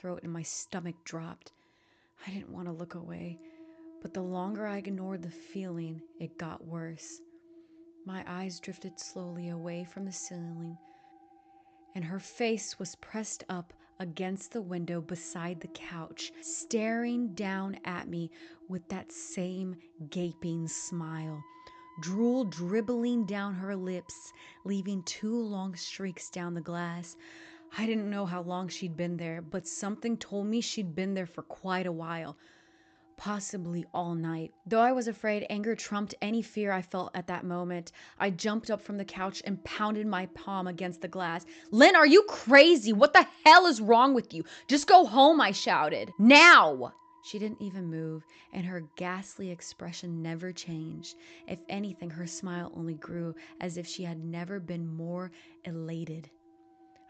throat and my stomach dropped. I didn't want to look away, but the longer I ignored the feeling, it got worse. My eyes drifted slowly away from the ceiling, and her face was pressed up against the window beside the couch, staring down at me with that same gaping smile. Drool dribbling down her lips, leaving 2 long streaks down the glass. I didn't know how long she'd been there, but something told me she'd been there for quite a while. Possibly all night. Though I was afraid, anger trumped any fear I felt at that moment. I jumped up from the couch and pounded my palm against the glass. "Lynn, are you crazy? What the hell is wrong with you? Just go home," I shouted. "Now!" She didn't even move, and her ghastly expression never changed. If anything, her smile only grew, as if she had never been more elated.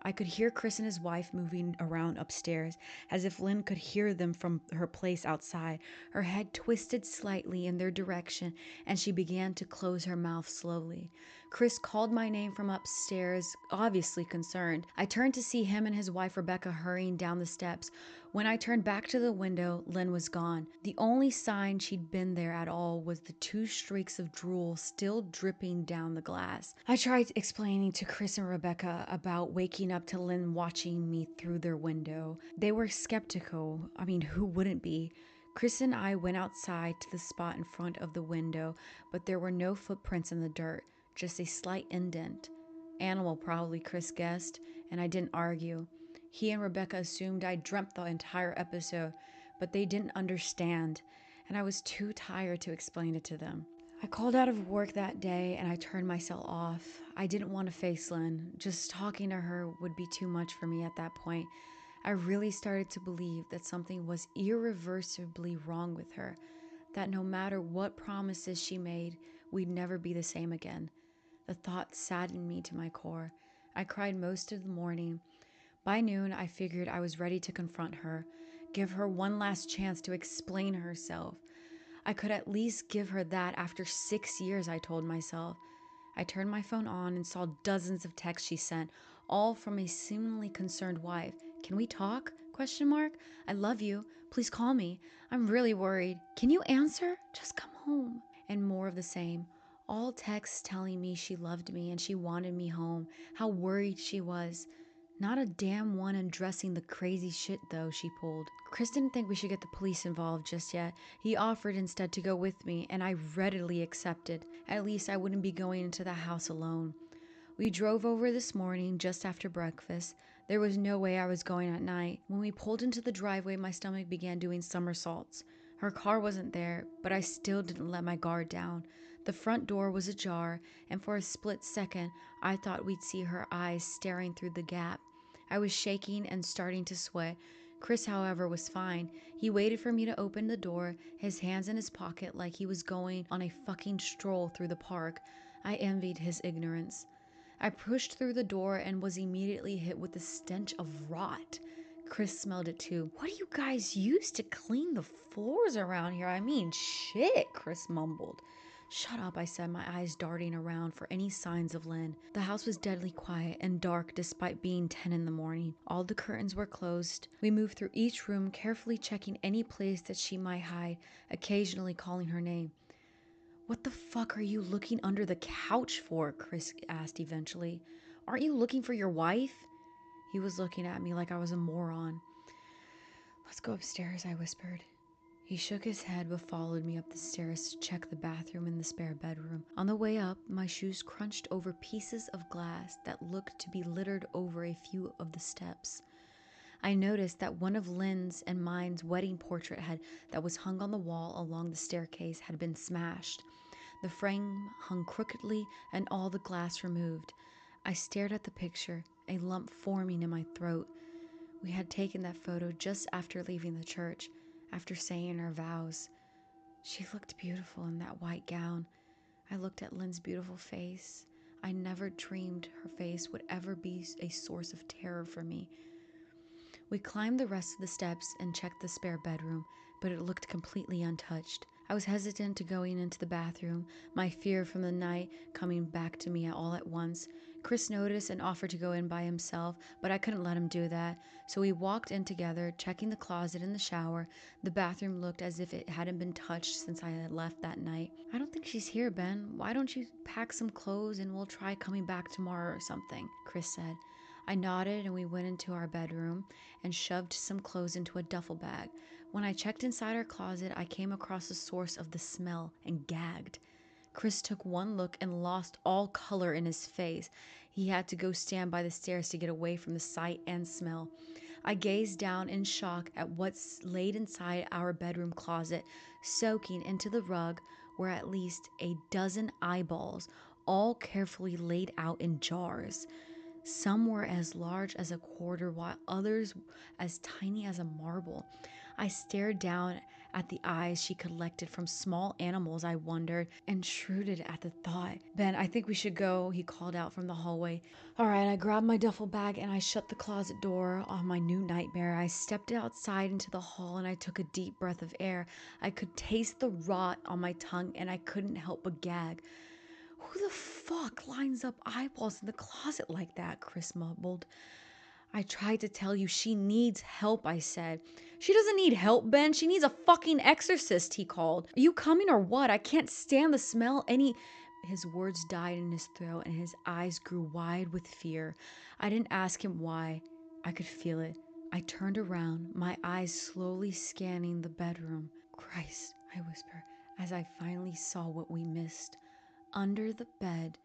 I could hear Chris and his wife moving around upstairs, as if Lynn could hear them from her place outside. Her head twisted slightly in their direction, and she began to close her mouth slowly. Chris called my name from upstairs, obviously concerned. I turned to see him and his wife Rebecca hurrying down the steps. When I turned back to the window, Lynn was gone. The only sign she'd been there at all was the 2 streaks of drool still dripping down the glass. I tried explaining to Chris and Rebecca about waking up to Lynn watching me through their window. They were skeptical. I mean, who wouldn't be? Chris and I went outside to the spot in front of the window, but there were no footprints in the dirt, just a slight indent. Animal, probably, Chris guessed, and I didn't argue. He and Rebecca assumed I dreamt the entire episode, but they didn't understand, and I was too tired to explain it to them. I called out of work that day and I turned myself off. I didn't want to face Lynn. Just talking to her would be too much for me at that point. I really started to believe that something was irreversibly wrong with her, that no matter what promises she made, we'd never be the same again. The thought saddened me to my core. I cried most of the morning. By noon, I figured I was ready to confront her, give her one last chance to explain herself. I could at least give her that after 6 years, I told myself. I turned my phone on and saw dozens of texts she sent, all from a seemingly concerned wife. "Can we talk? Question mark. I love you. Please call me. I'm really worried. Can you answer? Just come home." And more of the same. All texts telling me she loved me and she wanted me home, how worried she was. Not a damn one addressing the crazy shit, though, she pulled. Chris didn't think we should get the police involved just yet. He offered instead to go with me, and I readily accepted. At least I wouldn't be going into the house alone. We drove over this morning just after breakfast. There was no way I was going at night. When we pulled into the driveway, my stomach began doing somersaults. Her car wasn't there, but I still didn't let my guard down. The front door was ajar, and for a split second, I thought we'd see her eyes staring through the gap. I was shaking and starting to sweat. Chris, however, was fine. He waited for me to open the door, his hands in his pocket like he was going on a fucking stroll through the park. I envied his ignorance. I pushed through the door and was immediately hit with the stench of rot. Chris smelled it too. "What do you guys use to clean the floors around here? I mean, shit," Chris mumbled. "Shut up," I said, my eyes darting around for any signs of Lynn. The house was deadly quiet and dark despite being 10 in the morning. All the curtains were closed. We moved through each room, carefully checking any place that she might hide, occasionally calling her name. "What the fuck are you looking under the couch for?" Chris asked eventually. "Aren't you looking for your wife?" He was looking at me like I was a moron. "Let's go upstairs," I whispered. He shook his head but followed me up the stairs to check the bathroom and the spare bedroom. On the way up, my shoes crunched over pieces of glass that looked to be littered over a few of the steps. I noticed that one of Lynn's and mine's wedding portrait that was hung on the wall along the staircase had been smashed. The frame hung crookedly and all the glass removed. I stared at the picture, a lump forming in my throat. We had taken that photo just after leaving the church, after saying our vows. She looked beautiful in that white gown. I looked at Lynn's beautiful face. I never dreamed her face would ever be a source of terror for me. We climbed the rest of the steps and checked the spare bedroom, but it looked completely untouched. I was hesitant to going into the bathroom, my fear from the night coming back to me all at once. Chris noticed and offered to go in by himself, but I couldn't let him do that. So we walked in together, checking the closet and the shower. The bathroom looked as if it hadn't been touched since I had left that night. I don't think she's here, Ben. Why don't you pack some clothes and we'll try coming back tomorrow or something? Chris said. I nodded and we went into our bedroom and shoved some clothes into a duffel bag. When I checked inside our closet, I came across the source of the smell and gagged. Chris took one look and lost all color in his face. He had to go stand by the stairs to get away from the sight and smell. I gazed down in shock at what's laid inside our bedroom closet. Soaking into the rug were at least a dozen eyeballs, all carefully laid out in jars. Some were as large as a quarter, while others as tiny as a marble. I stared down at the eyes she collected from small animals, I wondered, and shrewded at the thought. Ben, I think we should go, he called out from the hallway. All right, I grabbed my duffel bag and I shut the closet door on my new nightmare. I stepped outside into the hall and I took a deep breath of air. I could taste the rot on my tongue and I couldn't help but gag. Who the fuck lines up eyeballs in the closet like that? Chris mumbled. I tried to tell you she needs help, I said. She doesn't need help, Ben. She needs a fucking exorcist, he called. Are you coming or what? I can't stand the smell any... His words died in his throat and his eyes grew wide with fear. I didn't ask him why. I could feel it. I turned around, my eyes slowly scanning the bedroom. Christ, I whispered, as I finally saw what we missed. Under the bed